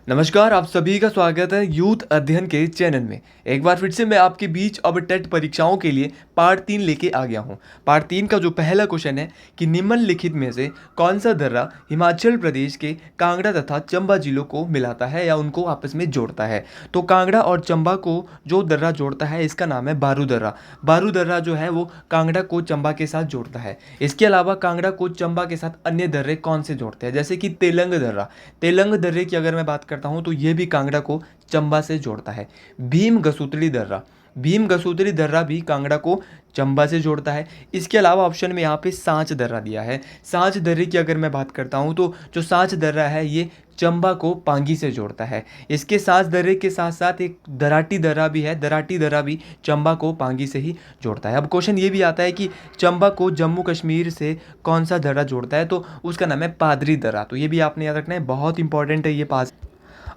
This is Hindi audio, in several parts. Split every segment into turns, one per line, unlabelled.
नमस्कार, आप सभी का स्वागत है यूथ अध्ययन के चैनल में। एक बार फिर से मैं आपके बीच अब टेट परीक्षाओं के लिए पार्ट 3 लेके आ गया हूँ। पार्ट 3 का जो पहला क्वेश्चन है कि निम्नलिखित में से कौन सा दर्रा हिमाचल प्रदेश के कांगड़ा तथा चंबा जिलों को मिलाता है या उनको आपस में जोड़ता है। तो कांगड़ा और चंबा को जो दर्रा जोड़ता है इसका नाम है बारू दर्रा। बारू दर्रा जो है वो कांगड़ा को चंबा के साथ जोड़ता है। इसके अलावा कांगड़ा को चंबा के साथ अन्य दर्रे कौन से जोड़ते हैं, जैसे कि तेलंग दर्रा। तेलंग दर्रे की अगर मैं बात करता हूँ तो ये भी कांगड़ा को चंबा से जोड़ता है। भीम गसूतली दर्रा, भीम गसूतली दर्रा भी कांगड़ा को चंबा से जोड़ता है। इसके अलावा ऑप्शन में यहाँ पे सांच दर्रा दिया है। सांच दर्रे की अगर मैं बात करता हूँ तो जो सांच दर्रा है ये चंबा को पांगी से जोड़ता है। इसके सांच दर्रे के साथ साथ एक दराटी दर्रा भी है। दराटी दर्रा भी चंबा को पांगी से ही जोड़ता है। अब क्वेश्चन ये भी आता है कि चंबा को जम्मू कश्मीर से कौन सा दर्रा जोड़ता है, तो उसका नाम है पादरी दर्रा। तो ये भी आपने याद रखना है, बहुत इंपॉर्टेंट है ये पास।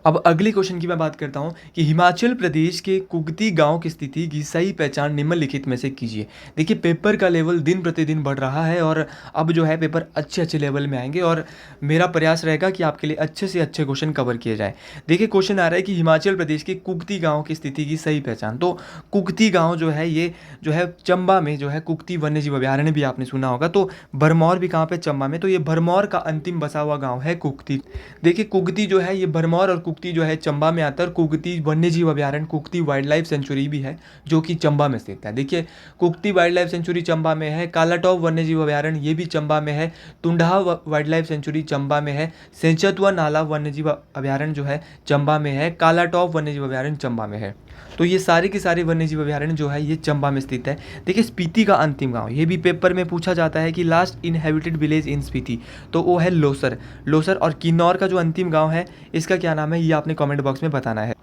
अब अगले क्वेश्चन की मैं बात करता हूँ कि हिमाचल प्रदेश के कुगती गांव की स्थिति की सही पहचान निम्नलिखित में से कीजिए। देखिए, पेपर का लेवल दिन प्रतिदिन बढ़ रहा है और अब जो है पेपर अच्छे अच्छे लेवल में आएंगे और मेरा प्रयास रहेगा कि आपके लिए अच्छे से अच्छे क्वेश्चन कवर किए जाएँ। देखिए, क्वेश्चन आ रहा है कि हिमाचल प्रदेश के कुगती गाँव की स्थिति की सही पहचान। तो कुगती गाँव जो है ये जो है चंबा में जो है कुगती वन्यजीव अभयारण्य भी आपने सुना होगा। तो भरमौर भी कहाँ पे, चंबा में। तो ये भरमौर का अंतिम बसा हुआ गाँव है कुगती। देखिए, कुगती जो है ये भरमौर और कुगती जो है चंबा में आता है और कुगती वन्यजीव अभयारण्य कुगती वाइल्ड लाइफ सेंचुरी भी है जो कि चंबा में स्थित है। देखिए, Kugti wild life sanctuary Chamba में है। कालाटॉप वन्यजीव अभयारण्य ये भी चंबा में है। टुंडहा वाइल्ड लाइफ सेंचुरी चंबा में है। सेंचतुआ नाला वन्यजीव अभयारण्य जो है चंबा में है। कालाटॉप वन्यजीव अभयारण्य चंबा में है। तो ये सारे के सारे वन्यजीव अभयारण्य जो है ये चंबा में स्थित है। देखिए, स्पीति का अंतिम गांव, ये भी पेपर में पूछा जाता है कि last inhabited village in Spiti, तो वो है लोसर। लोसर और किन्नौर का जो अंतिम गांव है इसका क्या नाम है, ये आपने कमेंट बॉक्स में बताना है।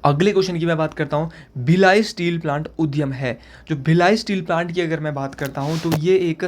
अगले क्वेश्चन की मैं बात करता हूँ, भिलाई स्टील प्लांट उद्यम है। जो भिलाई स्टील प्लांट की अगर मैं बात करता हूँ तो ये एक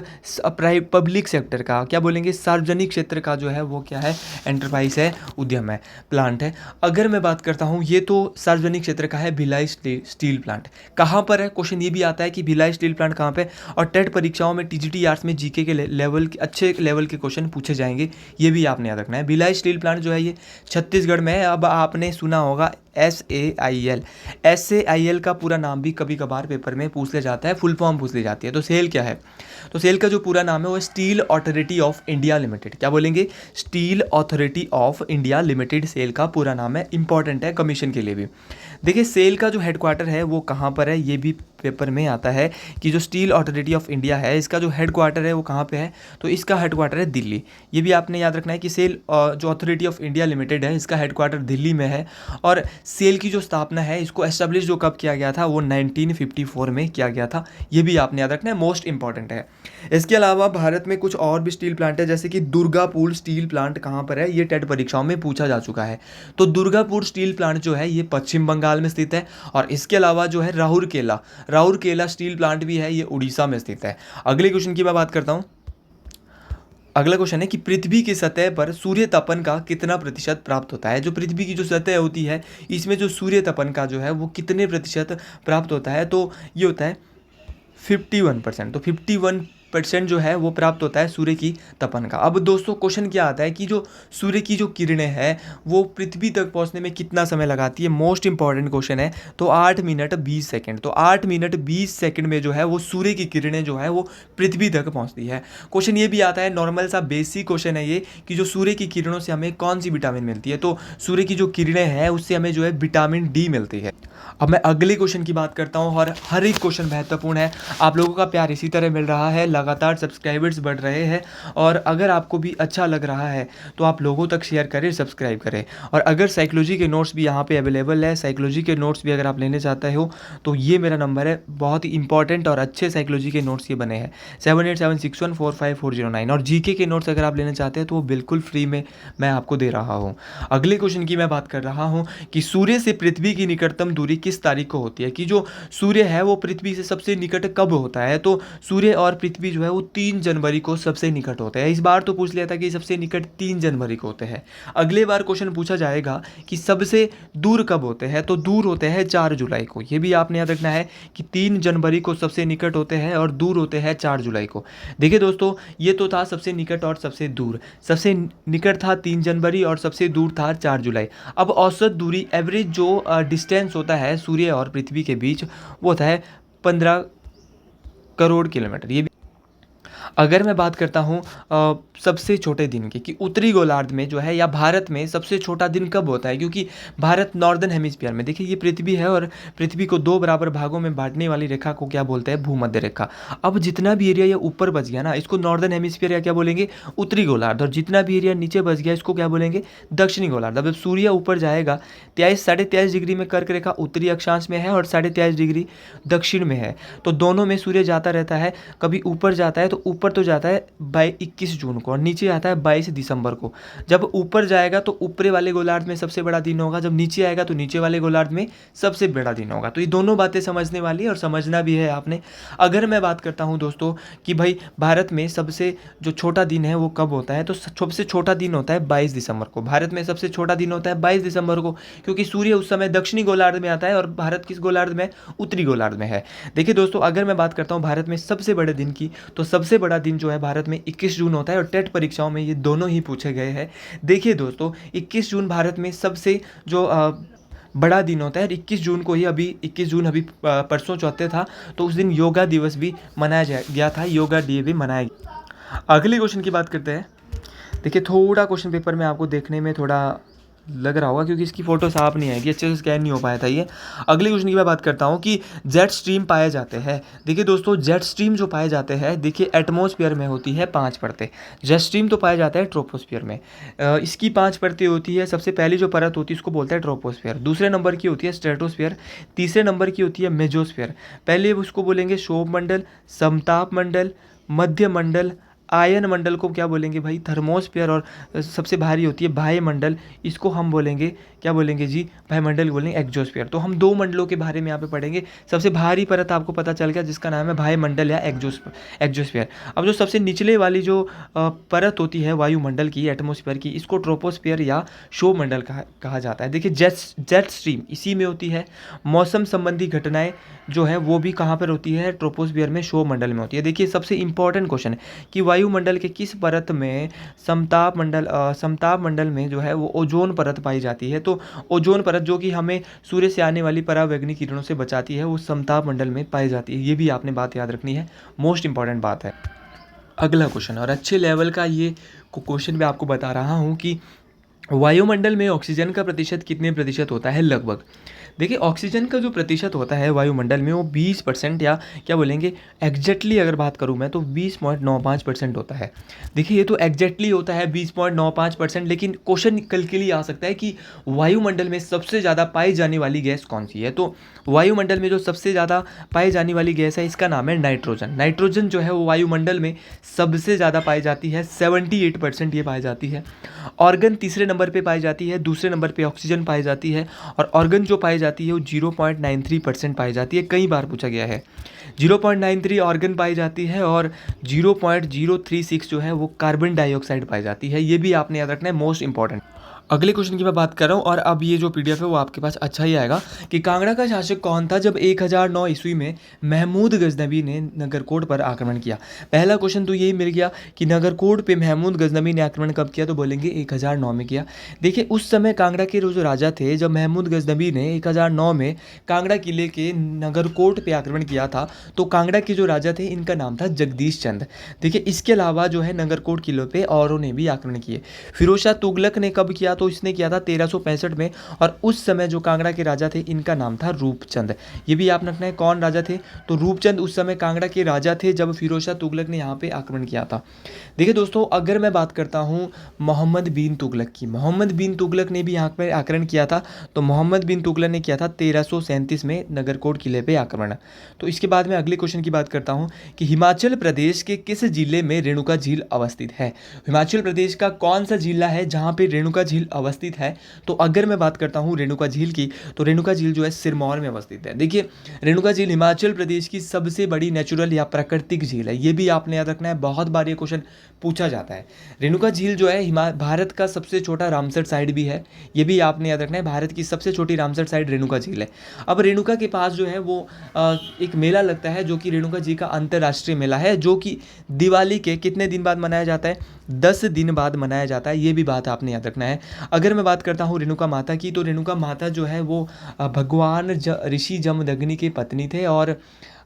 पब्लिक सेक्टर का, क्या बोलेंगे, सार्वजनिक क्षेत्र का जो है वो क्या है, एंटरप्राइज है, उद्यम है, प्लांट है। अगर मैं बात करता हूँ ये तो सार्वजनिक क्षेत्र का है भिलाई स्टील प्लांट। कहाँ पर है, क्वेश्चन ये भी आता है कि भिलाई स्टील प्लांट कहाँ पे। और टेट परीक्षाओं में टीजीटी आर्ट्स में जीके के लेवल के अच्छे लेवल के क्वेश्चन पूछे जाएंगे, ये भी आपने याद रखना है। भिलाई स्टील प्लांट जो है ये छत्तीसगढ़ में है। अब आपने सुना होगा SAIL, SAIL का पूरा नाम भी कभी कभार पेपर में पूछ लिया जाता है, फुल फॉर्म पूछ ली जाती है। तो सेल क्या है, तो सेल का जो पूरा नाम है वो steel authority of India limited. क्या बोलेंगे, steel authority of India limited SAIL का पूरा नाम है। इंपॉर्टेंट है कमीशन के लिए भी। देखिए, सेल का जो हेडक्वार्टर है वो कहाँ पर है, ये भी पेपर में आता है कि जो स्टील अथॉरिटी ऑफ इंडिया है इसका जो हेडक्वार्टर है वो कहाँ पे है, तो इसका हेडक्वार्टर है दिल्ली। ये भी आपने याद रखना है कि सेल जो अथॉरिटी ऑफ इंडिया लिमिटेड है इसका हेडक्वार्टर दिल्ली में है। और सेल की जो स्थापना है इसको एस्टेब्लिश जो कब किया गया था, वो 1954 में किया गया था। ये भी आपने याद रखना है, मोस्ट इंपॉर्टेंट है। इसके अलावा भारत में कुछ और भी स्टील प्लांट है, जैसे कि दुर्गापुर स्टील प्लांट कहाँ पर है, ये टेट परीक्षाओं में पूछा जा चुका है। तो दुर्गापुर स्टील प्लांट जो है ये पश्चिम बंगाल में स्थित है। और इसके अलावा जो है राउरकेला स्टील प्लांट भी है, ये उड़ीसा में स्थित है। अगले क्वेश्चन की मैं बात करता हूँ। अगला क्वेश्चन है कि पृथ्वी की सतह पर सूर्य तपन का कितना प्रतिशत प्राप्त होता है। जो पृथ्वी की जो सतह होती है इसमें जो सूर्य तपन का जो है वो कितने प्रतिशत प्राप्त होता है, तो ये होता है 51%। तो 51% जो है वो प्राप्त होता है सूर्य की तपन का। अब दोस्तों क्वेश्चन क्या आता है कि जो सूर्य की जो किरणें हैं वो पृथ्वी तक पहुंचने में कितना समय लगाती है, मोस्ट इंपॉर्टेंट क्वेश्चन है। तो 8 मिनट 20 सेकंड। तो 8 मिनट 20 सेकंड में जो है वो सूर्य की किरणें जो है वो पृथ्वी तक पहुंचती है। क्वेश्चन ये भी आता है, नॉर्मल सा बेसिक क्वेश्चन है ये, कि जो सूर्य की किरणों से हमें कौन सी विटामिन मिलती है। तो सूर्य की जो किरणें हैं उससे हमें जो है विटामिन डी मिलती है। अब मैं अगले क्वेश्चन की बात करता हूँ और हर एक क्वेश्चन महत्वपूर्ण है। आप लोगों का प्यार इसी तरह मिल रहा है, लगातार सब्सक्राइबर्स बढ़ रहे हैं। और अगर आपको भी अच्छा लग रहा है तो आप लोगों तक शेयर करें, सब्सक्राइब करें। और अगर साइकोलॉजी के नोट्स भी यहाँ पे अवेलेबल है, साइकोलॉजी के नोट्स भी अगर आप लेने चाहते हो तो ये मेरा नंबर है। बहुत ही इंपॉर्टेंट और अच्छे साइकोलॉजी के नोट्स ये बने हैं, 7876145409। और जीके के नोट्स अगर आप लेना चाहते हैं तो वो बिल्कुल फ्री में मैं आपको दे रहा हूँ। अगले क्वेश्चन की मैं बात कर रहा हूँ कि सूर्य से पृथ्वी की निकटतम दूरी किस तारीख को होती है, कि जो सूर्य है वो पृथ्वी से सबसे निकट कब होता है। तो सूर्य और पृथ्वी पृथ्वी जो है वो 3 जनवरी को सबसे निकट होता है। इस बार तो पूछ लिया था कि सबसे निकट 3 जनवरी को होते हैं। अगले बार क्वेश्चन पूछा जाएगा कि सबसे दूर कब होते हैं, तो दूर होते हैं 4 जुलाई को। ये भी आपने याद रखना है कि 3 जनवरी को सबसे निकट होते हैं और दूर होते हैं 4 जुलाई को। देखिए दोस्तों, ये तो था सबसे निकट और सबसे दूर। सबसे निकट था 3 जनवरी और सबसे दूर था 4 जुलाई। अब औसत दूरी, एवरेज जो डिस्टेंस होता है सूर्य और पृथ्वी के बीच, वो होता है 15 करोड़ किलोमीटर। ये भी अगर मैं बात करता हूँ सबसे छोटे दिन की, कि उत्तरी गोलार्ध में जो है या भारत में सबसे छोटा दिन कब होता है, क्योंकि भारत नॉर्दर्न हेमिस्फीयर में, देखिए ये पृथ्वी है और पृथ्वी को 2 बराबर भागों में बांटने वाली रेखा को क्या बोलते हैं, भूमध्य रेखा। अब जितना भी एरिया ये ऊपर बच गया ना, इसको नॉर्दर्न हेमिस्फीयर या क्या बोलेंगे, उत्तरी गोलार्ध, और जितना भी एरिया नीचे बच गया इसको क्या बोलेंगे, दक्षिणी गोलार्ध। अब जब सूर्य ऊपर जाएगा 23-23.5 डिग्री में कर्क रेखा उत्तरी अक्षांश में है और 23.5 डिग्री दक्षिण में है, तो दोनों में सूर्य जाता रहता है। कभी ऊपर जाता है तो ऊपर तो जाता है 21 जून को और नीचे आता है 22 दिसंबर को। जब ऊपर जाएगा तो ऊपरी वाले गोलार्ध में सबसे बड़ा दिन होगा, जब नीचे आएगा तो नीचे वाले गोलार्ध में सबसे बड़ा दिन होगा। तो ये दोनों बातें समझने वाली है और समझना भी है आपने। अगर मैं बात करता हूँ दोस्तों कि भाई भारत में सबसे जो छोटा दिन है वो कब होता है, तो सबसे छोटा दिन होता है 22 दिसंबर को। भारत में सबसे छोटा दिन होता है 22 दिसंबर को, क्योंकि सूर्य उस समय दक्षिणी गोलार्ध में आता है और भारत किस गोलार्ध में, उत्तरी गोलार्ध में है। देखिए दोस्तों, अगर मैं बात करता हूँ भारत में सबसे बड़े दिन की, तो सबसे बड़ा दिन जो है भारत में 21 जून होता है और टेट परीक्षाओं में ये दोनों ही पूछे गए हैं। देखिए दोस्तों, 21 जून भारत में सबसे जो बड़ा दिन होता है। 21 जून को ही, अभी 21 जून अभी परसों चौथे था, तो उस दिन योगा दिवस भी मनाया गया था, योगा डे भी मनाया गया। अगले क्वेश्चन की बात करते हैं। देखिए थोड़ा क्वेश्चन पेपर में आपको देखने में थोड़ा लग रहा होगा क्योंकि इसकी फ़ोटो साफ नहीं आएगी, अच्छे से स्कैन नहीं हो पाया था ये। अगले क्वेश्चन की मैं बात करता हूँ कि जेट स्ट्रीम पाए जाते हैं। देखिए दोस्तों, जेट स्ट्रीम जो पाए जाते हैं, देखिए एटमॉस्फेयर में होती है 5 परतें। जेट स्ट्रीम तो पाया जाता है ट्रोपोस्फियर में। इसकी 5 परतें होती है। सबसे पहली जो परत होती है उसको बोलते हैं ट्रोपोस्फियर, दूसरे नंबर की होती है स्ट्रेटोस्फियर, तीसरे नंबर की होती है मेजोस्फियर। पहले उसको बोलेंगे शोभ मंडल, समताप मंडल, मध्य मंडल, आयन मंडल को क्या बोलेंगे भाई, थर्मोस्फियर, और सबसे भारी होती है वायुमंडल, इसको हम बोलेंगे, क्या बोलेंगे जी, वायुमंडल बोलेंगे एक्जोस्फियर। तो हम 2 मंडलों के बारे में यहाँ पे पढ़ेंगे। सबसे भारी परत आपको पता चल गया जिसका नाम है वायुमंडल या एक्जोस्फियर। अब जो सबसे निचले वाली जो परत होती है वायुमंडल की, एटमोस्फियर की, इसको ट्रोपोस्फियर या शोभ मंडल कहा जाता है। देखिए जेट स्ट्रीम इसी में होती है। मौसम संबंधी घटनाएं जो है वो भी कहाँ पर होती है, ट्रोपोस्फियर में, शोभ मंडल में होती है। देखिए सबसे इंपॉर्टेंट क्वेश्चन है कि वायुमंडल के किस परत में समताप मंडल में जो है वो ओजोन परत पाई जाती है। तो ओजोन परत जो कि हमें सूर्य से आने वाली परावैंगनी किरणों से बचाती है, वो समताप मंडल में पाई जाती है। ये भी आपने बात याद रखनी है, मोस्ट इंपॉर्टेंट बात है। अगला क्वेश्चन, और अच्छे लेवल का ये क्वेश्चन मैं आपको बता रहा हूँ कि वायुमंडल में ऑक्सीजन का प्रतिशत कितने प्रतिशत होता है लगभग। देखिए ऑक्सीजन का जो प्रतिशत होता है वायुमंडल में वो 20% या क्या बोलेंगे, एग्जैक्टली अगर बात करूँ मैं तो 20.95% होता है। देखिए ये तो एग्जैक्टली होता है 20.95%, लेकिन क्वेश्चन कल के लिए आ सकता है कि वायुमंडल में सबसे ज़्यादा पाई जाने वाली गैस कौन सी है। तो वायुमंडल में जो सबसे ज़्यादा पाई जाने वाली गैस है इसका नाम है नाइट्रोजन। नाइट्रोजन जो है वो वायुमंडल में सबसे ज़्यादा पाई जाती है, 78% ये पाई जाती है। ऑर्गन तीसरे नंबर पे पाई जाती है, दूसरे नंबर पे ऑक्सीजन पाई जाती है, और ऑर्गन जो पाई जाती है वो 0.93% पाई जाती है। कई बार पूछा गया है। 0.93 ऑर्गन पाई जाती है और 0.036 जो है वो कार्बन डाइऑक्साइड पाई जाती है। ये भी आपने याद रखना है, मोस्ट इंपॉर्टेंट। अगले क्वेश्चन की मैं बात कर रहा हूँ, और अब ये जो पीडीएफ है वो आपके पास अच्छा ही आएगा कि कांगड़ा का शासक कौन था जब 1009 ईस्वी में महमूद गजनबी ने नगरकोट पर आक्रमण किया। पहला क्वेश्चन तो यही मिल गया कि नगरकोट पे महमूद गजनबी ने आक्रमण कब किया, तो बोलेंगे 1009 में किया। देखिए उस समय कांगड़ा के जो राजा थे, जब महमूद गजनबी ने 1009 में कांगड़ा किले के नगरकोट पे आक्रमण किया था, तो कांगड़ा के जो राजा थे इनका नाम था जगदीश चंद। देखिए इसके अलावा जो है नगरकोट किले पे औरों ने भी आक्रमण किए। फिरोज शाह तुगलक ने कब किया, तो इसने किया था 1365 में, और उस समय जो कांगड़ा के राजा थे इनका नाम था रूपचंद। ये भी आप रखना है, कौन राजा थे, तो रूपचंद उस समय कांगड़ा के राजा थे जब फिरोज शाह तुगलक ने यहाँ पे आक्रमण किया था। देखिए दोस्तों, अगर मैं बात करता हूँ मोहम्मद बिन तुगलक की, मोहम्मद बिन तुगलक ने भी यहाँ पर आक्रमण किया था। तो मोहम्मद बिन तुगलक ने किया था 1337 में नगरकोट किले पे आक्रमण। तो इसके बाद मैं अगले क्वेश्चन की बात करता हूँ कि हिमाचल प्रदेश के किस जिले में रेणुका झील अवस्थित है। हिमाचल प्रदेश का कौन सा जिला है जहाँ पे रेणुका झील अवस्थित है। तो अगर मैं बात करता हूँ रेणुका झील की, तो रेणुका झील जो है सिरमौर में अवस्थित है। देखिए, रेणुका झील हिमाचल प्रदेश की सबसे बड़ी नेचुरल या प्राकृतिक झील है, ये भी आपने याद रखना है, बहुत बार ये क्वेश्चन पूछा जाता है। रेणुका झील जो है भारत का सबसे छोटा रामसर साइट भी है, ये भी आपने याद रखना है, भारत की सबसे छोटी रामसर साइट रेणुका झील है। अब रेणुका के पास जो है वो एक मेला लगता है जो कि रेणुका जी का अंतर्राष्ट्रीय मेला है, जो कि दिवाली के कितने दिन बाद मनाया जाता है, 10 दिन बाद मनाया जाता है, ये भी बात आपने याद रखना है। अगर मैं बात करता हूँ रेणुका माता की, तो रेणुका माता जो है वो भगवान ऋषि जमदग्नि की पत्नी थे और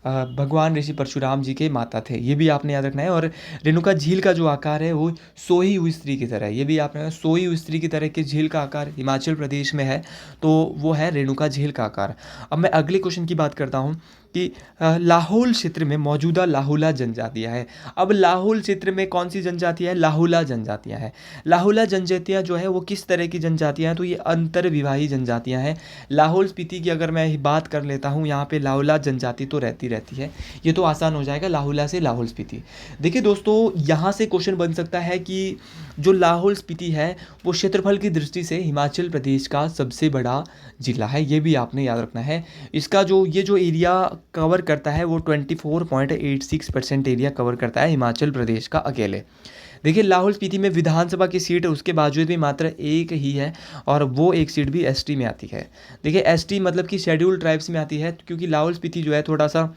भगवान ऋषि परशुराम जी के माता थे, ये भी आपने याद रखना है। और रेणुका झील का जो आकार है वो सोई हुई स्त्री की तरह है, ये भी आपने सोई हुई स्त्री की तरह के झील का आकार हिमाचल प्रदेश में है, तो वो है रेणुका झील का आकार। अब मैं अगले क्वेश्चन की बात करता हूँ कि लाहौल क्षेत्र में मौजूदा लाहुला जनजातियाँ है। अब लाहौल क्षेत्र में कौन सी जनजातियाँ हैं, लाहुला जनजातियाँ हैं। लाहुला जनजातियाँ जो है वो किस तरह की जनजातियाँ हैं, तो ये अंतर्विवाही जनजातियाँ हैं। लाहौल स्पीति की अगर मैं बात कर लेता हूँ, यहाँ पे लाहुला जनजाति तो रहती है, ये तो आसान हो जाएगा, लाहुला से लाहौल स्पीति। देखिए दोस्तों, यहाँ से क्वेश्चन बन सकता है कि जो लाहौल स्पीति है वो क्षेत्रफल की दृष्टि से हिमाचल प्रदेश का सबसे बड़ा जिला है, ये भी आपने याद रखना है। इसका जो एरिया कवर करता है वो 24.86% एरिया कवर करता है हिमाचल प्रदेश का अकेले। देखिए, लाहौल स्पीति में विधानसभा की सीट उसके बावजूद भी मात्र एक ही है, और वो एक सीट भी एसटी में आती है। देखिए, एसटी मतलब कि शेड्यूल्ड ट्राइब्स में आती है, क्योंकि लाहौल स्पीति जो है थोड़ा सा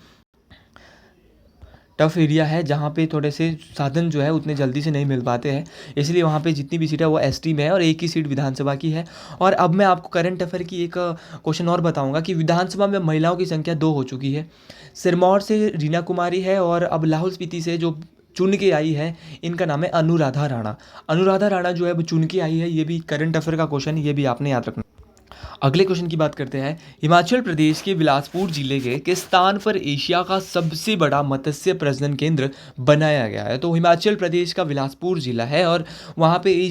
टफ एरिया है, जहाँ पे थोड़े से साधन जो है उतने जल्दी से नहीं मिल पाते हैं, इसलिए वहाँ पे जितनी भी सीट है वो एसटी में है और एक ही सीट विधानसभा की है। और अब मैं आपको करंट अफेयर की एक क्वेश्चन और बताऊंगा कि विधानसभा में महिलाओं की संख्या 2 हो चुकी है। सिरमौर से रीना कुमारी है, और अब लाहौल स्पीति से जो चुन के आई है, इनका नाम है अनुराधा राणा। अनुराधा राणा जो है वो चुन के आई है, ये भी करंट अफेयर का क्वेश्चन है, ये भी आपने याद रखना। अगले क्वेश्चन की बात करते हैं। हिमाचल प्रदेश के बिलासपुर जिले के किस स्थान पर एशिया का सबसे बड़ा मत्स्य प्रजनन केंद्र बनाया गया है। तो हिमाचल प्रदेश का बिलासपुर जिला है, और वहाँ पे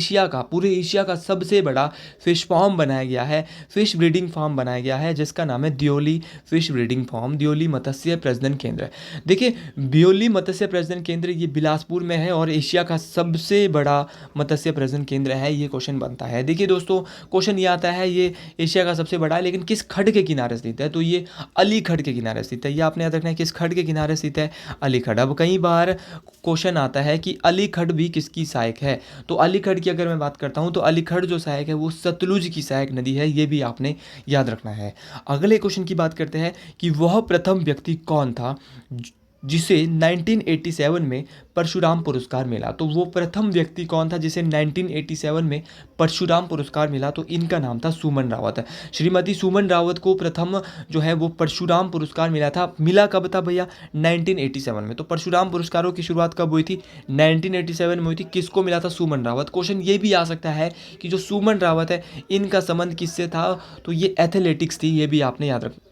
पूरे एशिया का सबसे बड़ा फिश फार्म बनाया गया है, फिश ब्रीडिंग फार्म बनाया गया है, जिसका नाम है Deoli fish breeding farm, Deoli मत्स्य प्रजनन केंद्र। देखिए, दियोली मत्स्य प्रजनन केंद्र ये बिलासपुर में है और एशिया का सबसे बड़ा मत्स्य प्रजनन केंद्र है, ये क्वेश्चन बनता है। देखिए दोस्तों, क्वेश्चन ये आता है, ये एशिया का सबसे बड़ा है, लेकिन किस खड्ड के किनारे स्थित है, तो ये अली खड्ड के किनारे स्थित है, ये आपने याद रखना है, किस खड्ड के किनारे स्थित है, अली खड्ड। अब कई बार क्वेश्चन आता है कि अली खड्ड भी किसकी सहायक है, तो अली खड्ड की अगर मैं बात करता हूं, तो अली खड्ड जो सहायक है वो सतलुज की सहायक नदी है, ये भी आपने याद रखना है। अगले क्वेश्चन की बात करते हैं कि वह प्रथम व्यक्ति कौन था जिसे 1987 में परशुराम पुरस्कार मिला। तो वो प्रथम व्यक्ति कौन था जिसे 1987 में परशुराम पुरस्कार मिला, तो इनका नाम था सुमन रावत। श्रीमती सुमन रावत को प्रथम जो है वो परशुराम पुरस्कार मिला था। मिला कब था भैया, 1987 में। तो परशुराम पुरस्कारों की शुरुआत कब हुई थी, 1987 में हुई थी। किसको मिला था, सुमन रावत। क्वेश्चन ये भी आ सकता है कि जो सुमन रावत है इनका संबंध किससे था, तो ये एथलेटिक्स थी, ये भी आपने याद रखना।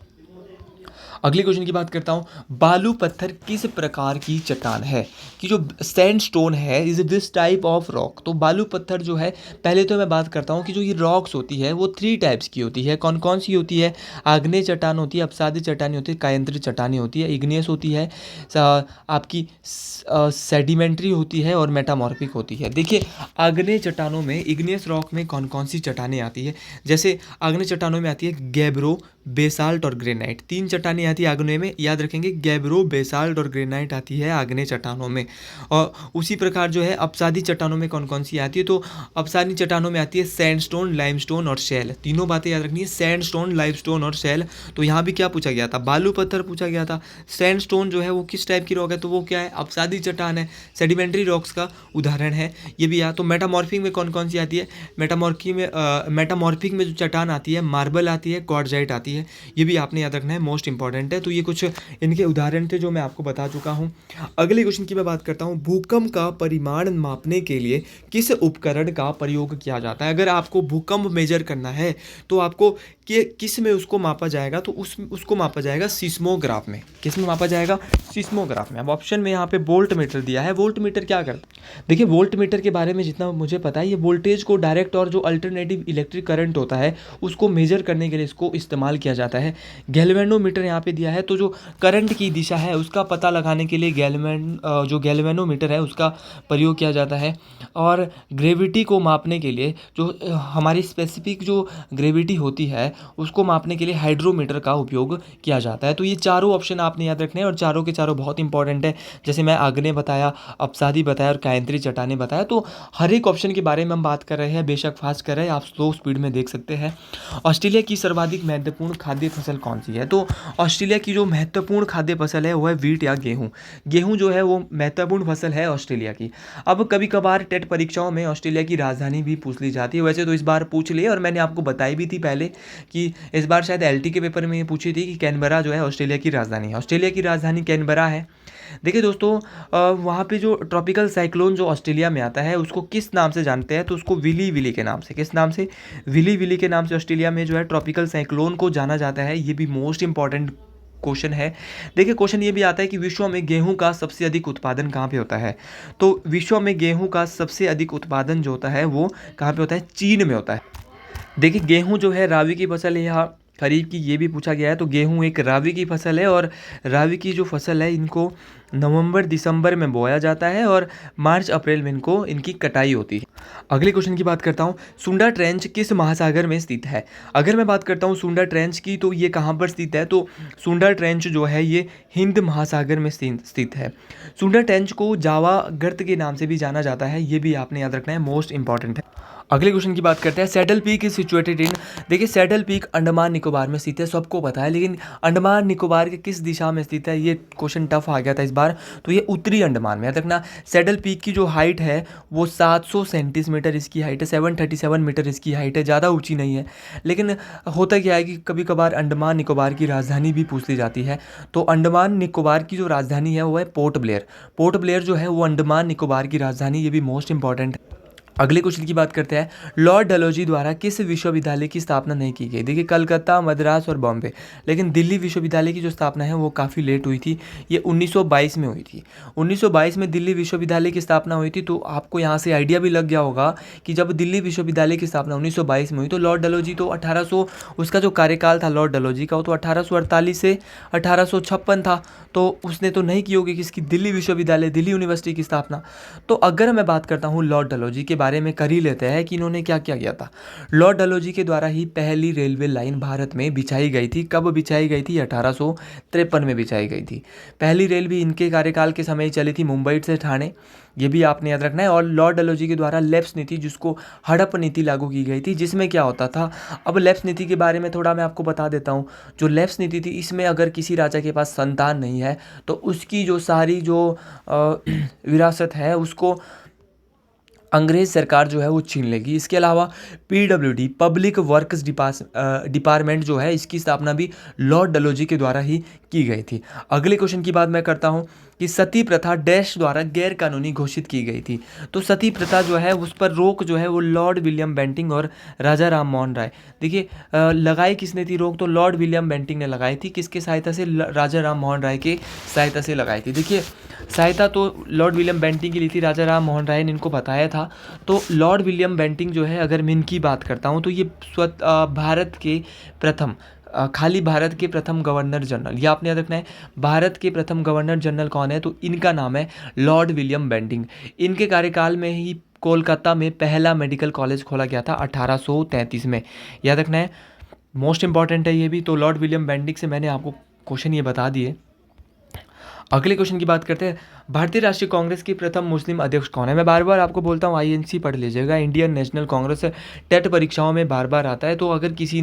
अगले क्वेश्चन की बात करता हूँ, बालू पत्थर किस प्रकार की चट्टान है, कि जो सैंडस्टोन है is this type of rock. तो बालू पत्थर जो है, पहले तो मैं बात करता हूँ कि जो ये रॉक्स होती है वो 3 टाइप्स की होती है। कौन कौन सी होती है, आग्नेय चट्टान होती है, अपसादी चट्टानी होती है, कायंत्री चट्टानी होती है, इग्नियस होती है, आपकी सेडिमेंट्री होती है, और मेटामॉर्फिक होती है। देखिए, आग्नेय चट्टानों में, इग्नियस रॉक में कौन कौन सी चट्टानें आती है, जैसे आग्नेय चट्टानों में आती है गैब्रो, बेसाल्ट और ग्रेनाइट। 3 चट्टानें आती है आग्नेय में, याद रखेंगे, गैब्रो, बेसाल्ट और ग्रेनाइट आती है आग्नेय चट्टानों में। और उसी प्रकार जो है अपसादी चट्टानों में कौन कौन सी आती है, तो अपसादी चट्टानों में आती है सैंडस्टोन, लाइमस्टोन और शैल। तीनों बातें याद रखनी है, सैंडस्टोन, लाइमस्टोन और शैल। तो यहाँ भी क्या पूछा गया था, बालू पत्थर पूछा गया था। सैंडस्टोन जो है वो किस टाइप की रॉक है, तो वो क्या है, अपसादी चट्टान है, सेडिमेंट्री रॉक्स का उदाहरण है, ये भी याद। तो मेटामॉर्फिक में कौन कौन सी आती है, मेटामॉर्फिक में जो चट्टान आती है, मार्बल आती है, क्वार्टजाइट आती है, ये भी आपने याद रखना है, मोस्ट इंपॉर्टेंट है। तो ये कुछ इनके उदाहरण थे जो मैं आपको बता चुका हूँ। अगले क्वेश्चन की मैं बात करता हूँ, भूकंप का परिमाण मापने के लिए किस उपकरण का प्रयोग किया जाता है। अगर आपको भूकंप मेजर करना है तो आपको कि किस में उसको मापा जाएगा, तो उसको मापा जाएगा सिस्मोग्राफ में। किस में मापा जाएगा? सिस्मोग्राफ में। अब ऑप्शन में यहाँ पे वोल्ट मीटर दिया है। वोल्ट मीटर क्या करता है? देखिए वोल्ट मीटर के बारे में जितना मुझे पता है, ये वोल्टेज को डायरेक्ट और जो अल्टरनेटिव इलेक्ट्रिक करंट होता है उसको मेजर करने के लिए इसको इस्तेमाल किया जाता है। गैल्वेनोमीटर यहाँ पे दिया है, तो जो करंट की दिशा है उसका पता लगाने के लिए जो गैल्वेनोमीटर है उसका प्रयोग किया जाता है। और ग्रेविटी को मापने के लिए जो हमारी स्पेसिफिक जो ग्रेविटी होती है उसको मापने के लिए हाइड्रोमीटर का उपयोग किया जाता है। तो ये चारों ऑप्शन आपने याद रखने हैं और चारों के चारों बहुत इंपॉर्टेंट है। जैसे मैं आग्नेय बताया, अपसादी बताया और कायंत्री चट्टानें बताया, तो हर एक ऑप्शन के बारे में हम बात कर रहे हैं। बेशक फास्ट कर रहे हैं, आप स्लो स्पीड में देख सकते हैं। ऑस्ट्रेलिया की सर्वाधिक महत्वपूर्ण खाद्य फसल कौन सी है? तो ऑस्ट्रेलिया की जो महत्वपूर्ण खाद्य फसल है वो है वीट या गेहूँ। गेहूँ जो है वो महत्वपूर्ण फसल है ऑस्ट्रेलिया की। अब कभी कभार टेट परीक्षाओं में ऑस्ट्रेलिया की राजधानी भी पूछ ली जाती है। वैसे तो इस बार पूछ ली और मैंने आपको बताई भी थी पहले कि इस बार शायद एलटी के पेपर में ये पूछी थी कि कैनबरा जो है ऑस्ट्रेलिया की राजधानी है। ऑस्ट्रेलिया की राजधानी कैनबरा है। देखिए दोस्तों, वहाँ पे जो ट्रॉपिकल साइक्लोन जो ऑस्ट्रेलिया में आता है उसको किस नाम से जानते हैं? तो उसको विली विली के नाम से। किस नाम से? विली विली के नाम से ऑस्ट्रेलिया में जो है ट्रॉपिकल साइक्लोन को जाना जाता है। ये भी मोस्ट इंपॉर्टेंट क्वेश्चन है। देखिए क्वेश्चन ये भी आता है कि विश्व में गेहूं का सबसे अधिक उत्पादन कहाँ पे होता है? तो विश्व में गेहूं का सबसे अधिक उत्पादन जो होता है वो कहाँ पे होता है? चीन में होता है। देखिए गेहूं जो है रावी की फसल है या खरीफ की, ये भी पूछा गया है। तो गेहूं एक रावी की फसल है और रावी की जो फसल है इनको नवंबर दिसंबर में बोया जाता है और मार्च अप्रैल में इनकी कटाई होती है। अगले क्वेश्चन की बात करता हूँ, सुंडा ट्रेंच किस महासागर में स्थित है? अगर मैं बात करता हूँ सुंडा ट्रेंच की, तो ये कहाँ पर स्थित है? तो सुंडा ट्रेंच जो है ये हिंद महासागर में स्थित है। सुंडा ट्रेंच को जावा गर्त के नाम से भी जाना जाता है। ये भी आपने याद रखना है, मोस्ट इंपॉर्टेंट है। अगले क्वेश्चन की बात करते हैं, saddle peak is situated in. देखिए सैडल पीक अंडमान निकोबार में स्थित है, सबको पता है, लेकिन अंडमान निकोबार के किस दिशा में स्थित है? ये क्वेश्चन टफ आ गया था इस बार। तो ये उत्तरी अंडमान में। याद रखना, सैडल पीक की जो हाइट है वो 700 सेंटीमीटर इसकी हाइट है, 737 मीटर इसकी हाइट है, ज़्यादा ऊंची नहीं है। लेकिन होता क्या है कि कभी कभार अंडमान निकोबार की राजधानी भी पूछ ली जाती है। तो अंडमान निकोबार की जो राजधानी है वो है पोर्ट ब्लेयर। पोर्ट ब्लेयर जो है वो अंडमान निकोबार की राजधानी, ये भी मोस्ट इंपॉर्टेंट है। अगले क्वेश्चन की बात करते हैं, लॉर्ड डलहौजी द्वारा किस विश्वविद्यालय की स्थापना नहीं की गई? देखिए कलकत्ता, मद्रास और बॉम्बे, लेकिन दिल्ली विश्वविद्यालय की जो स्थापना है वो काफ़ी लेट हुई थी। ये 1922 में हुई थी। 1922 में दिल्ली विश्वविद्यालय की स्थापना हुई थी। तो आपको यहाँ से आइडिया भी लग गया होगा कि जब दिल्ली विश्वविद्यालय की स्थापना 1922 में हुई तो लॉर्ड डलहौजी तो 1800, उसका जो कार्यकाल था लॉर्ड डलहौजी का वो तो 1848 से 1856 था। तो उसने तो नहीं की होगी किसकी? दिल्ली विश्वविद्यालय, दिल्ली यूनिवर्सिटी की स्थापना। तो अगर मैं बात करता हूँ लॉर्ड डलहौजी के बारे में, कर ही लेते हैं कि इन्होंने क्या क्या किया था। लॉर्ड डलहौजी के द्वारा ही पहली रेलवे लाइन भारत में बिछाई गई थी। कब बिछाई गई थी? 1853 में बिछाई गई थी। पहली रेल भी इनके कार्यकाल के समय चली थी, मुंबई से ठाणे। ये भी आपने याद रखना है। और लॉर्ड डलहौजी के द्वारा लेप्स नीति, जिसको हड़प नीति लागू की गई थी, जिसमें क्या होता था। अब लेप्स नीति के बारे में थोड़ा मैं आपको बता देता हूँ। जो लेप्स नीति थी, इसमें अगर किसी राजा के पास संतान नहीं है तो उसकी जो सारी जो विरासत है उसको अंग्रेज सरकार जो है वो छीन लेगी। इसके अलावा पीडब्ल्यूडी, पब्लिक वर्क्स डिपार्टमेंट जो है, इसकी स्थापना भी लॉर्ड डलहौजी के द्वारा ही की गई थी। अगले क्वेश्चन की बात मैं करता हूँ कि सती प्रथा डैश द्वारा गैर कानूनी घोषित की गई थी। तो सती प्रथा जो है उस पर रोक जो है वो लॉर्ड विलियम बेंटिंग और राजा राम मोहन राय, देखिए लगाई किसने थी रोक? तो लॉर्ड विलियम बेंटिंग ने लगाई थी। किसके सहायता से? राजा राम मोहन राय के सहायता से लगाई थी। देखिए सहायता तो लॉर्ड विलियम बेंटिंग की ली थी, राजा राम मोहन राय ने इनको बताया था। तो लॉर्ड विलियम बेंटिंग जो है, अगर मैं इनकी बात करता हूँ तो ये भारत के प्रथम खाली भारत के प्रथम गवर्नर जनरल, ये आपने याद रखना है। भारत के प्रथम गवर्नर जनरल कौन है? तो इनका नाम है लॉर्ड विलियम बेंटिंग। इनके कार्यकाल में ही कोलकाता में पहला मेडिकल कॉलेज खोला गया था 1833 में। याद रखना है, मोस्ट इंपॉर्टेंट है ये भी। तो लॉर्ड विलियम बेंटिंग से मैंने आपको क्वेश्चन ये बता दिए। अगले क्वेश्चन की बात करते हैं, भारतीय राष्ट्रीय कांग्रेस के प्रथम मुस्लिम अध्यक्ष कौन है? मैं बार बार आपको बोलता हूँ आईएनसी पढ़ लीजिएगा, इंडियन नेशनल कांग्रेस। टेट परीक्षाओं में बार बार आता है। तो अगर किसी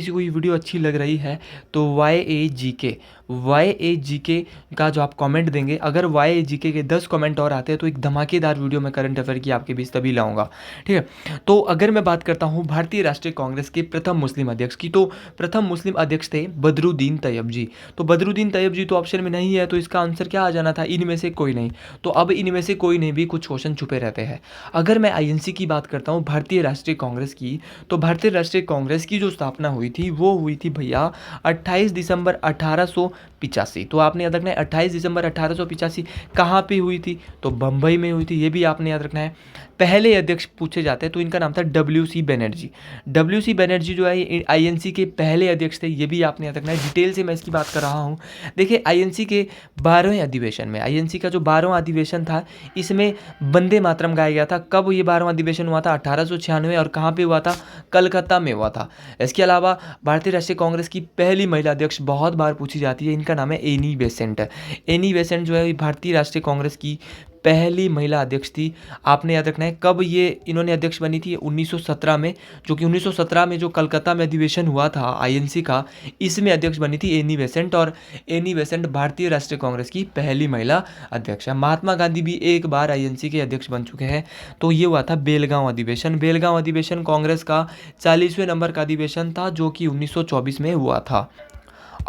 को ये वीडियो अच्छी लग रही है तो YAGK YAGK का जो आप कमेंट देंगे, अगर YAGK के 10 कमेंट और आते हैं तो एक धमाकेदार वीडियो मैं करंट अफेयर की आपके बीच तभी लाऊंगा। ठीक है, तो अगर मैं बात करता हूँ भारतीय राष्ट्रीय कांग्रेस के प्रथम मुस्लिम अध्यक्ष की, तो प्रथम मुस्लिम अध्यक्ष थे बदरुद्दीन तैयब जी। तो बदरुद्दीन तैयब जी तो ऑप्शन में नहीं है, तो इसका आंसर क्या आ जाना था, इनमें से कोई नहीं। तो अब इनमें से कोई नहीं भी कुछ क्वेश्चन छुपे रहते हैं। अगर मैं INC की बात करता हूँ, भारतीय राष्ट्रीय कांग्रेस की, तो भारतीय राष्ट्रीय कांग्रेस की जो स्थापना हुई थी वो हुई थी भैया 28 दिसंबर 1885। तो आपने याद रखना है 28 दिसंबर 1885 कहाँ पे हुई थी, तो बम्बई में हुई थी, ये भी आपने याद रखना है। पहले अध्यक्ष पूछे जाते हैं तो इनका नाम था WC बनर्जी। WC बनर्जी जो है INC के पहले अध्यक्ष थे, ये भी आपने याद रखना है। डिटेल से मैं इसकी बात कर रहा हूँ। देखिए INC के 12वें अधिवेशन में, INC का जो 12वां अधिवेशन था, इसमें वंदे मातरम गाया गया था। कब ये 12वां अधिवेशन हुआ था, 1896, और कहाँ पे हुआ था, कलकत्ता में हुआ था। इसके अलावा भारतीय राष्ट्रीय कांग्रेस की पहली महिला अध्यक्ष बहुत बार पूछी जाती है, इनका नाम है एनी बेसेंट। एनी बेसेंट जो है भारतीय राष्ट्रीय कांग्रेस की पहली महिला अध्यक्ष थी। आपने याद रखना है कब ये इन्होंने अध्यक्ष बनी थी, 1917 में, जो कि 1917 में जो कलकत्ता में अधिवेशन हुआ था INC का, इसमें अध्यक्ष बनी थी एनी बेसेंट। और एनी बेसेंट भारतीय राष्ट्रीय कांग्रेस की पहली महिला अध्यक्ष है। महात्मा गांधी भी एक बार INC के अध्यक्ष बन चुके हैं, तो ये हुआ था बेलगांव अधिवेशन। बेलगांव अधिवेशन कांग्रेस का 40वें नंबर का अधिवेशन था, जो कि 1924 में हुआ था।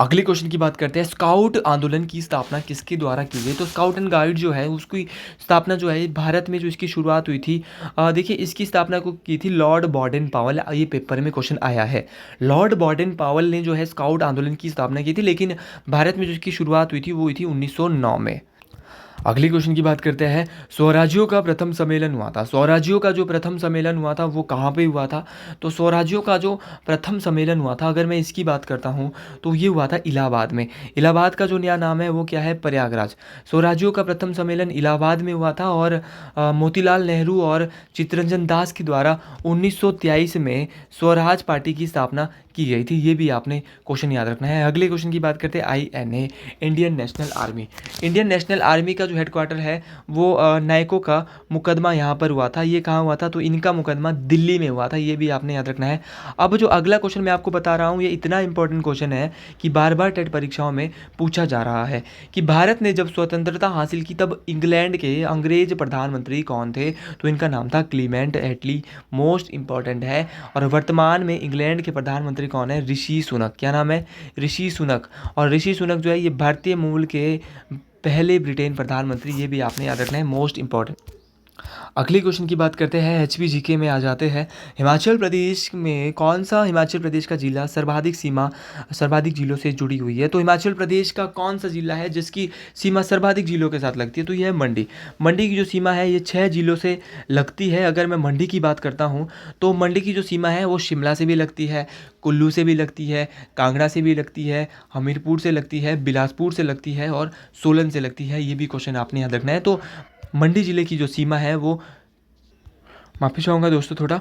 अगले क्वेश्चन की बात करते हैं, स्काउट आंदोलन की स्थापना किसके द्वारा की गई। तो स्काउट एंड गाइड जो है उसकी स्थापना जो है भारत में जो इसकी शुरुआत हुई थी, देखिए इसकी स्थापना को की थी लॉर्ड बॉर्डन पावल। ये पेपर में क्वेश्चन आया है, लॉर्ड बॉर्डन पावल ने जो है स्काउट आंदोलन की स्थापना की थी, लेकिन भारत में जो इसकी शुरुआत हुई थी वो हुई थी 1909 में। अगली क्वेश्चन की बात करते हैं, स्वराज्यों का प्रथम सम्मेलन हुआ था। स्वराज्यों का जो प्रथम सम्मेलन हुआ था वो कहाँ पे हुआ था, तो स्वराज्यों का जो प्रथम सम्मेलन हुआ था, अगर मैं इसकी बात करता हूँ तो ये हुआ था इलाहाबाद में। इलाहाबाद का जो नया नाम है वो क्या है, प्रयागराज। स्वराज्यों का प्रथम सम्मेलन इलाहाबाद में हुआ था, और मोतीलाल नेहरू और चित्तरंजन दास के द्वारा 1923 में स्वराज पार्टी की स्थापना की गई थी। ये भी आपने क्वेश्चन याद रखना है। अगले क्वेश्चन की बात करते हैं, INA, Indian national army. Indian national army का जो हेडक्वार्टर है वो नायको का मुकदमा यहाँ पर हुआ था। ये कहाँ हुआ था, तो इनका मुकदमा दिल्ली में हुआ था। ये भी आपने याद रखना है। अब जो अगला क्वेश्चन मैं आपको बता रहा हूँ, ये इतना इंपॉर्टेंट क्वेश्चन है कि बार बार टेट परीक्षाओं में पूछा जा रहा है कि भारत ने जब स्वतंत्रता हासिल की तब इंग्लैंड के अंग्रेज प्रधानमंत्री कौन थे, तो इनका नाम था क्लीमेंट एटली। मोस्ट इंपॉर्टेंट है। और वर्तमान में इंग्लैंड के प्रधानमंत्री कौन है, ऋषि सुनक। क्या नाम है, ऋषि सुनक। और ऋषि सुनक जो है ये भारतीय मूल के पहले ब्रिटेन प्रधानमंत्री, ये भी आपने याद रखना है, मोस्ट इंपॉर्टेंट। अगली क्वेश्चन की बात करते हैं, HPGK में आ जाते हैं। हिमाचल प्रदेश में कौन सा हिमाचल प्रदेश का जिला सर्वाधिक जिलों से जुड़ी हुई है। तो हिमाचल प्रदेश का कौन सा जिला है जिसकी सीमा सर्वाधिक जिलों के साथ लगती है, तो यह है मंडी। मंडी की जो सीमा है ये 6 जिलों से लगती है। अगर मैं मंडी की बात करता हूँ तो मंडी की जो सीमा है वो शिमला से भी लगती है, कुल्लू से भी लगती है, कांगड़ा से भी लगती है, हमीरपुर से लगती है, बिलासपुर से लगती है, और सोलन से लगती है। ये भी क्वेश्चन आपने याद रखना है। तो मंडी जिले की जो सीमा है वो, माफ़ी चाहूँगा दोस्तों थोड़ा,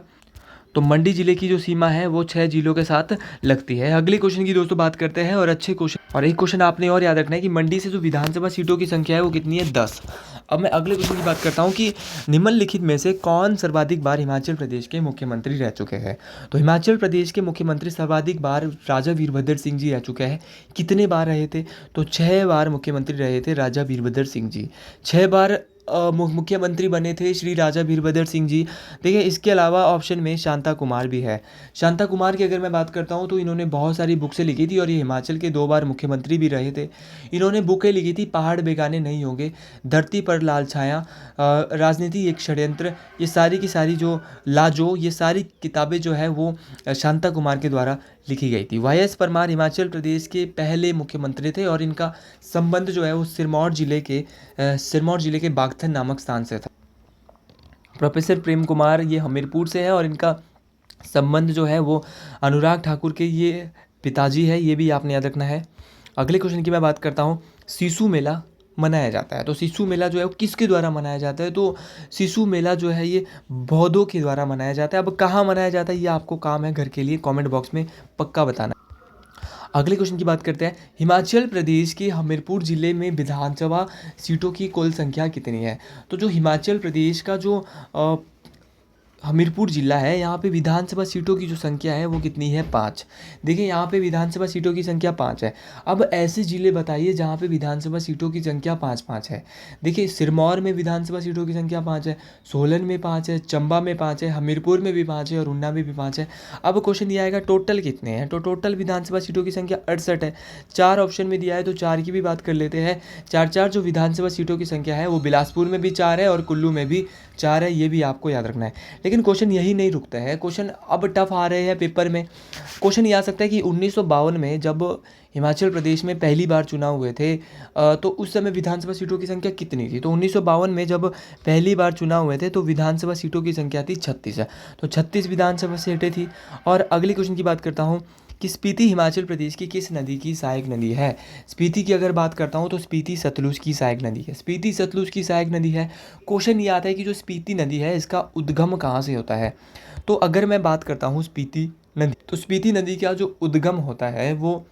तो मंडी जिले की जो सीमा है वो 6 जिलों के साथ लगती है। अगले क्वेश्चन की दोस्तों बात करते हैं, और अच्छे क्वेश्चन, और एक क्वेश्चन आपने और याद रखना है कि मंडी से जो विधानसभा सीटों की संख्या है वो कितनी है, 10। अब मैं अगले क्वेश्चन की बात करता हूँ कि निम्नलिखित में से कौन सर्वाधिक बार हिमाचल प्रदेश के मुख्यमंत्री रह चुके हैं। तो हिमाचल प्रदेश के मुख्यमंत्री सर्वाधिक बार राजा वीरभद्र सिंह जी रह चुके हैं। कितने बार रहे थे, तो 6 बार मुख्यमंत्री रहे थे राजा वीरभद्र सिंह जी। 6 बार मुख्यमंत्री बने थे श्री राजा वीरभद्र सिंह जी। देखिए इसके अलावा ऑप्शन में शांता कुमार भी है। शांता कुमार की अगर मैं बात करता हूँ तो इन्होंने बहुत सारी बुक्सें लिखी थी, और ये हिमाचल के 2 बार मुख्यमंत्री भी रहे थे। इन्होंने बुकें लिखी थी, पहाड़ बेगाने नहीं होंगे, धरती पर लाल छाया, राजनीति एक षड्यंत्र, ये सारी की सारी जो लाजो, ये सारी किताबें जो है वो शांता कुमार के द्वारा लिखी गई थी। YS परमार हिमाचल प्रदेश के पहले मुख्यमंत्री थे, और इनका संबंध जो है वो सिरमौर जिले के बागथन नामक स्थान से था। प्रोफेसर प्रेम कुमार ये हमीरपुर से है, और इनका संबंध जो है वो अनुराग ठाकुर के ये पिताजी है। ये भी आपने याद रखना है। अगले क्वेश्चन की मैं बात करता हूँ, सिसु मेला मनाया जाता है। तो सिसु मेला जो है वो किसके द्वारा मनाया जाता है, तो सिसु मेला जो है ये बौद्धों के द्वारा मनाया जाता है। अब कहाँ मनाया जाता है ये आपको काम है घर के लिए कमेंट बॉक्स में पक्का बताना। अगले क्वेश्चन की बात करते हैं, हिमाचल प्रदेश के हमीरपुर जिले में विधानसभा सीटों की कुल संख्या कितनी है। तो जो हिमाचल प्रदेश का जो हमीरपुर जिला है, यहाँ पे विधानसभा सीटों की जो संख्या है वो कितनी है? 5। देखिए यहाँ पे विधानसभा सीटों की संख्या 5 है। अब ऐसे ज़िले बताइए जहाँ पे विधानसभा सीटों की संख्या 5-5 है। देखिए सिरमौर में विधानसभा सीटों की संख्या 5 है, सोलन में 5 है, चंबा में 5 है, हमीरपुर में भी 5 है और ऊना में भी 5 है। अब क्वेश्चन ये आएगा टोटल कितने हैं, तो टोटल विधानसभा सीटों की संख्या 68 है। 4 ऑप्शन में दिया है तो 4 की भी बात कर लेते हैं। 4-4 जो विधानसभा सीटों की संख्या है वो बिलासपुर में भी 4 है और कुल्लू में भी 4 है, ये भी आपको याद रखना है। लेकिन क्वेश्चन यही नहीं रुकता है, क्वेश्चन अब टफ आ रहे हैं पेपर में। क्वेश्चन ये आ सकता है कि 1952 में जब हिमाचल प्रदेश में पहली बार चुनाव हुए थे तो उस समय विधानसभा सीटों की संख्या कितनी थी? तो 1952 में जब पहली बार चुनाव हुए थे तो विधानसभा सीटों की संख्या थी 36 है, तो 36 विधानसभा सीटें थी। और अगली क्वेश्चन की बात करता हूँ कि स्पीति हिमाचल प्रदेश की किस नदी की सहायक नदी है? स्पीति की अगर बात करता हूँ तो स्पीति सतलुज की सहायक नदी है, स्पीति सतलुज की सहायक नदी है। क्वेश्चन ये आता है कि जो स्पीति नदी है इसका उद्गम कहाँ से होता है? तो अगर मैं बात करता हूँ स्पीति नदी, तो स्पीति नदी का जो उद्गम होता है वो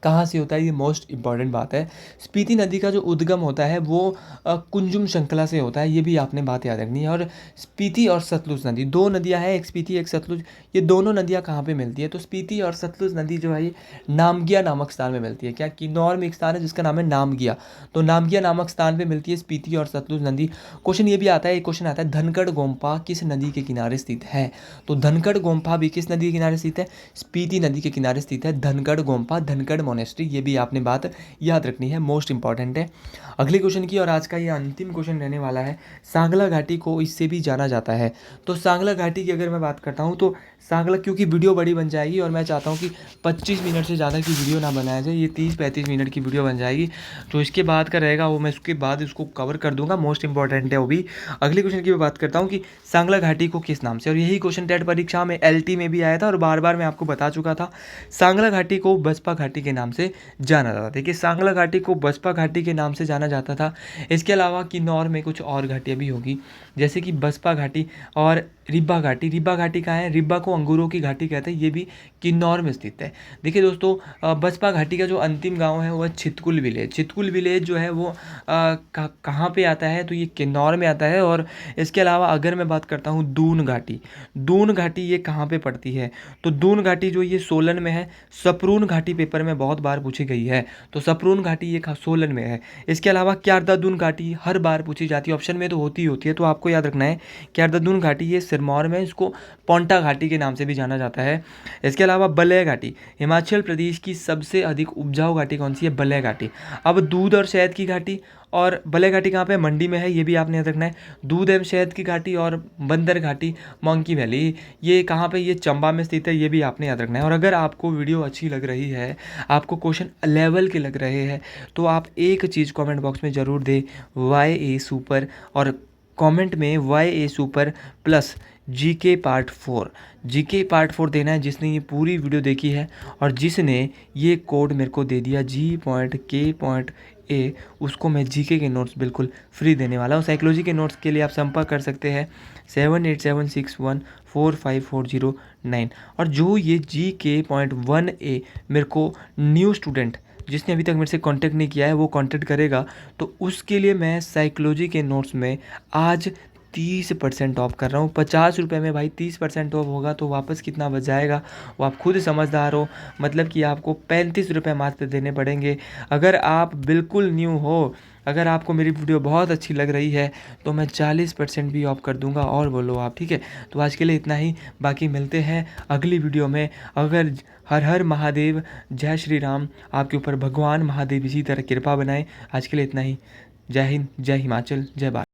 कहाँ से होता है, ये मोस्ट इंपॉर्टेंट बात है। स्पीति नदी का जो उद्गम होता है वो कुंजुम श्रृंखला से होता है, ये भी आपने बात याद रखनी है। और स्पीति और सतलुज नदी, दो नदियाँ हैं, एक स्पीति एक सतलुज, ये दोनों नदियाँ कहाँ पे मिलती है? तो स्पीति और सतलुज नदी जो है ये नामगिया नामक स्थान में मिलती है। क्या? किन्नौर में एक स्थान है जिसका नाम है नामगिया, तो नामगिया नामक स्थान पर मिलती है स्पीति और सतलुज नदी। क्वेश्चन ये भी आता है, एक क्वेश्चन आता है धनखड़ गोम्पा किस नदी के किनारे स्थित है? तो धनखड़ गोम्पा भी किस नदी के किनारे स्थित है? स्पीति नदी के किनारे स्थित है धनखड़ गोम्पा, धनखड़ मोनेस्ट्री, ये भी आपने बात याद रखनी है, मोस्ट इंपॉर्टेंट है। अगले क्वेश्चन की और आज का ये अंतिम क्वेश्चन रहने वाला है, सांगला घाटी को इससे भी जाना जाता है। तो सांगला घाटी की अगर मैं बात करता हूँ तो सांगला, क्योंकि वीडियो बड़ी बन जाएगी और मैं चाहता हूँ कि 25 मिनट से ज़्यादा की वीडियो ना बनाया जाए, ये 30-35 मिनट की वीडियो बन जाएगी। तो इसके बाद का रहेगा वो मैं उसके बाद इसको कवर कर दूंगा, मोस्ट इंपॉर्टेंट है वो भी। अगले क्वेश्चन की मैं बात करता हूँ कि सांगला घाटी को किस नाम से, और यही क्वेश्चन टेट परीक्षा में LT में भी आया था और बार बार मैं आपको बता चुका था। सांगला घाटी को बसपा घाटी के नाम से जाना जाता था। देखिए सांगला घाटी को बसपा घाटी के नाम से जाना जाता था। इसके अलावा किन्नौर में कुछ और घाटियाँ भी होगी, जैसे कि बसपा घाटी और रिब्बा घाटी। रिब्बा घाटी कहाँ है? रिब्बा को अंगूरों की घाटी कहते हैं, ये भी किन्नौर में स्थित है। देखिए दोस्तों, बसपा घाटी का जो अंतिम गांव है वो है छितकुल विलेज। छितकुल विलेज जो है वो कहाँ पे आता है? तो ये किन्नौर में आता है। और इसके अलावा अगर मैं बात करता हूँ दून घाटी, दून घाटी ये कहाँ पे पड़ती है? तो दून घाटी जो ये सोलन में है। सपरून घाटी पेपर में बहुत बार पूछी गई है, तो सपरून घाटी ये सोलन में है। इसके अलावा क्यारदादून घाटी हर बार पूछी जाती है, ऑप्शन में तो होती है, तो आपको याद रखना है क्यारदादून घाटी ये सिरमौर में, इसको पोंटा घाटी के नाम से भी जाना जाता है। इसके अलावा बलय घाटी, हिमाचल प्रदेश की सबसे अधिक उपजाऊ घाटी कौन सी है? बलय घाटी। अब दूध और शहद की घाटी, और बलय घाटी कहाँ पे? मंडी में है, ये भी आपने याद रखना है। दूध एवं शहद की घाटी और बंदर घाटी मोंकी वैली, ये कहाँ पे? ये चंबा में स्थित है, ये भी आपने याद रखना है। और अगर आपको वीडियो अच्छी लग रही है, आपको क्वेश्चन लेवल के लग रहे हैं, तो आप एक चीज़ कमेंट बॉक्स में ज़रूर दें, YA सुपर, और कमेंट में YA super plus GK part 4, GK part 4 देना है जिसने ये पूरी वीडियो देखी है और जिसने ये कोड मेरे को दे दिया G.K.A, उसको मैं GK के नोट्स बिल्कुल फ्री देने वाला हूँ। साइकोलॉजी के नोट्स के लिए आप संपर्क कर सकते हैं 7876145409। और जो ये GK.1A मेरे को न्यू स्टूडेंट जिसने अभी तक मेरे से कांटेक्ट नहीं किया है वो कांटेक्ट करेगा, तो उसके लिए मैं साइकोलॉजी के नोट्स में आज 30% ऑफ कर रहा हूँ। 50 रुपये में भाई 30% ऑफ होगा तो वापस कितना बच जाएगा वो आप खुद समझदार हो, मतलब कि आपको 35 रुपये मात्र देने पड़ेंगे। अगर आप बिल्कुल न्यू हो, अगर आपको मेरी वीडियो बहुत अच्छी लग रही है तो मैं 40% भी ऑफ कर दूंगा, और बोलो आप, ठीक है। तो आज के लिए इतना ही, बाकी मिलते हैं अगली वीडियो में। अगर हर हर महादेव, जय श्री राम, आपके ऊपर भगवान महादेव इसी तरह कृपा बनाए। आज के लिए इतना ही, जय हिंद, जय हिमाचल, जय भारत।